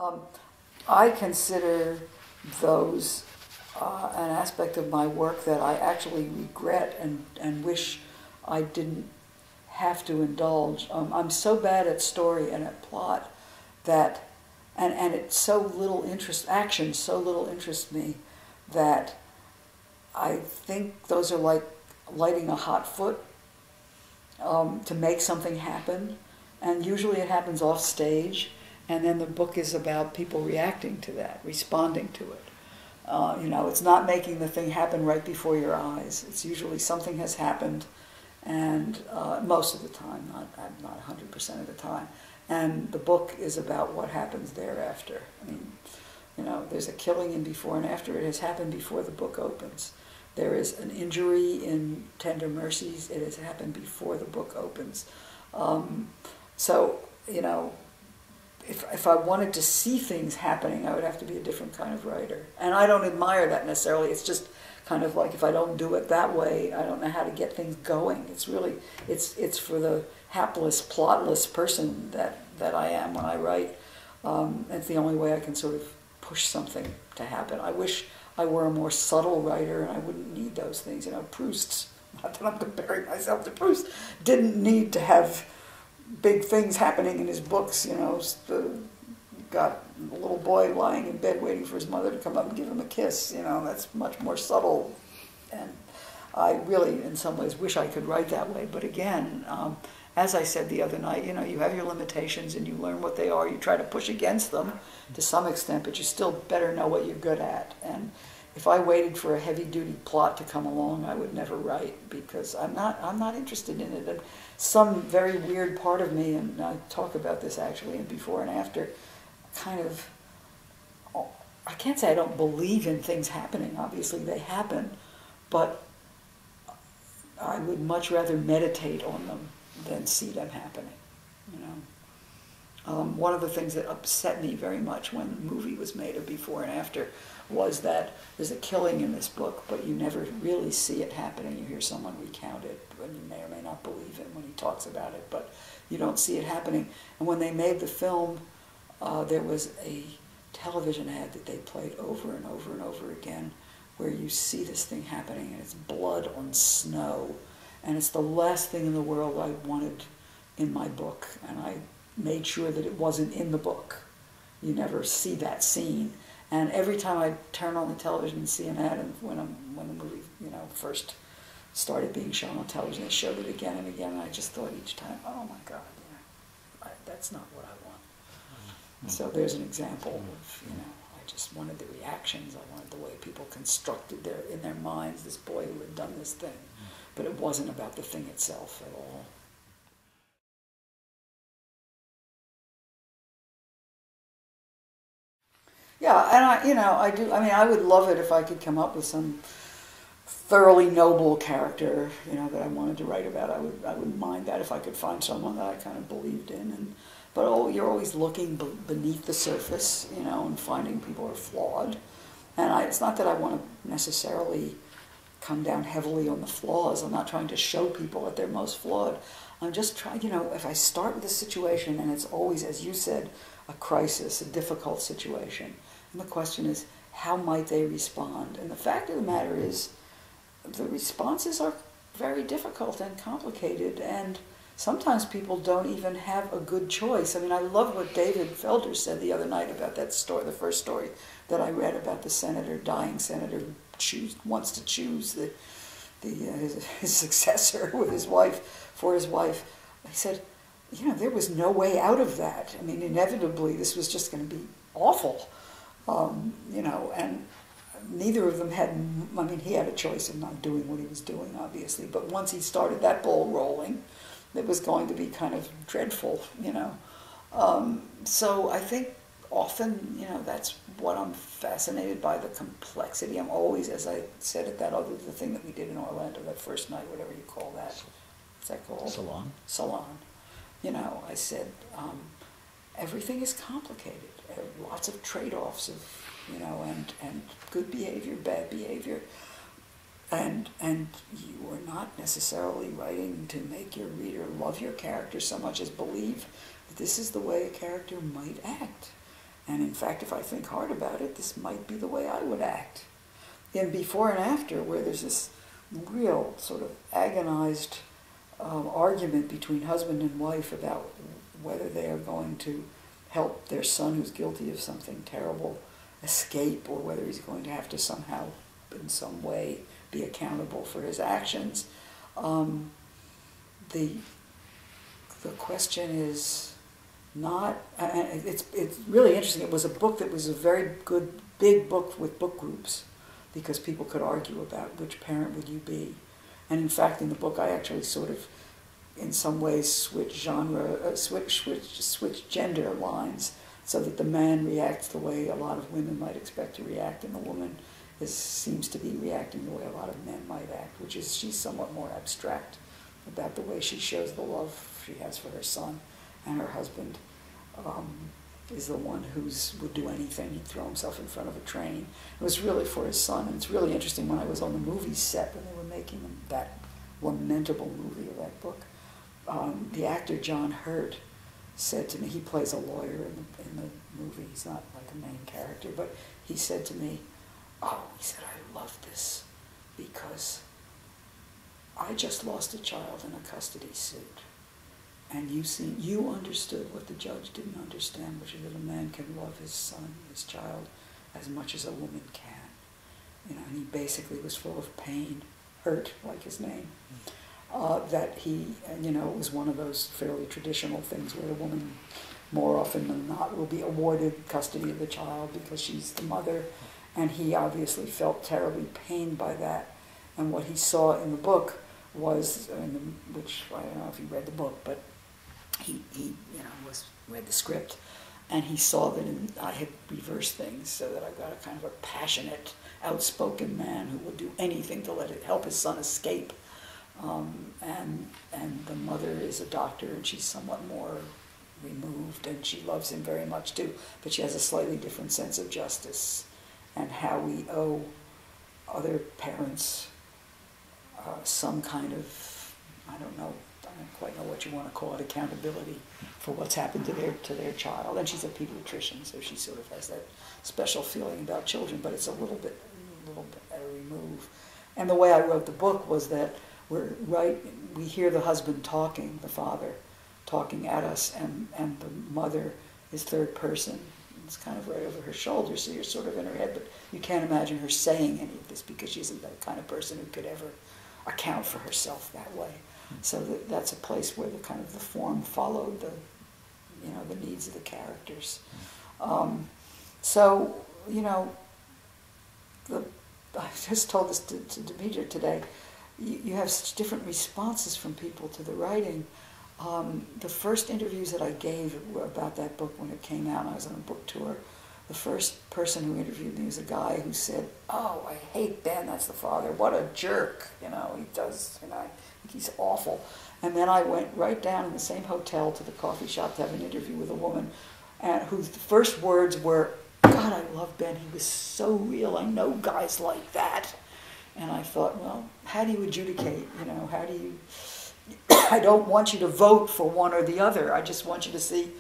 Um, I consider those an aspect of my work that I actually regret and wish I didn't have to indulge. I'm so bad at story and at plot that, and it's so little action so little interests me, that I think those are like lighting a hot foot to make something happen, and usually it happens off stage, and then the book is about people reacting to that, responding to it. It's not making the thing happen right before your eyes. It's usually something has happened, and most of the time, not 100% of the time, and the book is about what happens thereafter. I mean, there's a killing in Before and After. It has happened before the book opens. There is an injury in Tender Mercies. It has happened before the book opens. If I wanted to see things happening, I would have to be a different kind of writer. And I don't admire that necessarily. It's just kind of like, if I don't do it that way, I don't know how to get things going. It's really, it's for the hapless, plotless person that I am when I write. It's the only way I can sort of push something to happen. I wish I were a more subtle writer and I wouldn't need those things. Proust's, not that I'm comparing myself to Proust, didn't need to have big things happening in his books. Got a little boy lying in bed waiting for his mother to come up and give him a kiss. That's much more subtle. And I really, in some ways, wish I could write that way. But again, as I said the other night, you have your limitations and you learn what they are. You try to push against them to some extent, but you still better know what you're good at. And if I waited for a heavy-duty plot to come along, I would never write, because I'm not interested in it. And some very weird part of me, and I talk about this actually in Before and After, kind of, I can't say I don't believe in things happening. Obviously they happen, but I would much rather meditate on them than see them happening. One of the things that upset me very much when the movie was made of Before and After was that there's a killing in this book, but you never really see it happening. You hear someone recount it, and you may or may not believe him when he talks about it, but you don't see it happening. And when they made the film, there was a television ad that they played over and over and over again, where you see this thing happening, and it's blood on snow, and it's the last thing in the world I wanted in my book, and I made sure that it wasn't in the book. You never see that scene. And every time I turn on the television and see an ad, and when the movie first started being shown on television, they showed it again and again, and I just thought each time, oh my God, that's not what I want. So there's an example of, I just wanted the reactions. I wanted the way people constructed in their minds this boy who had done this thing. But it wasn't about the thing itself at all. Yeah, and I do. I mean, I would love it if I could come up with some thoroughly noble character, that I wanted to write about. I wouldn't mind that if I could find someone that I kind of believed in. But you're always looking beneath the surface, and finding people are flawed. And it's not that I want to necessarily come down heavily on the flaws. I'm not trying to show people that they're most flawed. I'm just trying, if I start with a situation and it's always, as you said, a crisis, a difficult situation, and the question is, how might they respond? And the fact of the matter is, the responses are very difficult and complicated, and sometimes people don't even have a good choice. I mean, I love what David Felder said the other night about that story, the first story that I read about the dying senator who wants to choose his successor with his wife, for his wife. He said, there was no way out of that. I mean, inevitably, this was just going to be awful, and neither of them had, he had a choice in not doing what he was doing, obviously, but once he started that ball rolling, it was going to be kind of dreadful, So I think often, that's what I'm fascinated by, the complexity. I'm always, as I said at the thing that we did in Orlando that first night, whatever you call that. What's that called? Salon. I said, everything is complicated. There are lots of trade-offs of, and good behavior, bad behavior. And you are not necessarily writing to make your reader love your character so much as believe that this is the way a character might act. And in fact, if I think hard about it, this might be the way I would act. In Before and After, where there's this real sort of agonized argument between husband and wife about whether they are going to help their son who's guilty of something terrible escape, or whether he's going to have to somehow, in some way, be accountable for his actions. The question is not, it's really interesting. It was a book that was a very good, big book with book groups, because people could argue about which parent would you be. And in fact, in the book, I actually sort of, in some ways, switch gender lines, so that the man reacts the way a lot of women might expect to react, and the woman seems to be reacting the way a lot of men might act, which is she's somewhat more abstract about the way she shows the love she has for her son, and her husband is the one would do anything. He'd throw himself in front of a train. It was really for his son, and it's really interesting. When I was on the movie set when they were making that lamentable movie of that book, the actor John Hurt said to me, he plays a lawyer in the movie, he's not like a main character, but he said to me, he said, I love this because I just lost a child in a custody suit. And you understood what the judge didn't understand, which is that a man can love his son, his child, as much as a woman can. And he basically was full of pain, hurt, like his name. That he, it was one of those fairly traditional things where the woman, more often than not, will be awarded custody of the child because she's the mother. And he obviously felt terribly pained by that. And what he saw in the book was, which I don't know if he read the book, but he read the script, and he saw that I had reversed things so that I got a kind of a passionate, outspoken man who would do anything to help his son escape. And the mother is a doctor, and she's somewhat more removed, and she loves him very much too, but she has a slightly different sense of justice and how we owe other parents some kind of, I don't quite know what you want to call it, accountability for what's happened to their child. And she's a pediatrician, so she sort of has that special feeling about children, but it's a little bit at a remove. And the way I wrote the book was that we hear the husband talking, the father talking at us, and the mother is third person. It's kind of right over her shoulder, so you're sort of in her head, but you can't imagine her saying any of this because she isn't that kind of person who could ever account for herself that way. So that's a place where the form followed the needs of the characters. I just told this to Demeter today. You have such different responses from people to the writing. The first interviews that I gave about that book when it came out, and I was on a book tour, the first person who interviewed me was a guy who said, "Oh, I hate Ben, that's the father. What a jerk, he does, I think he's awful." And then I went right down in the same hotel to the coffee shop to have an interview with a woman whose first words were, "God, I love Ben, he was so real, I know guys like that." And I thought, well, how do you adjudicate, how do you... I don't want you to vote for one or the other. I just want you to see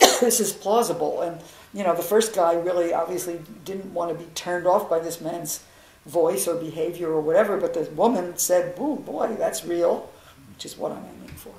this is plausible. And, the first guy really obviously didn't want to be turned off by this man's voice or behavior or whatever, but the woman said, "Ooh, boy, that's real," which is what I'm aiming for.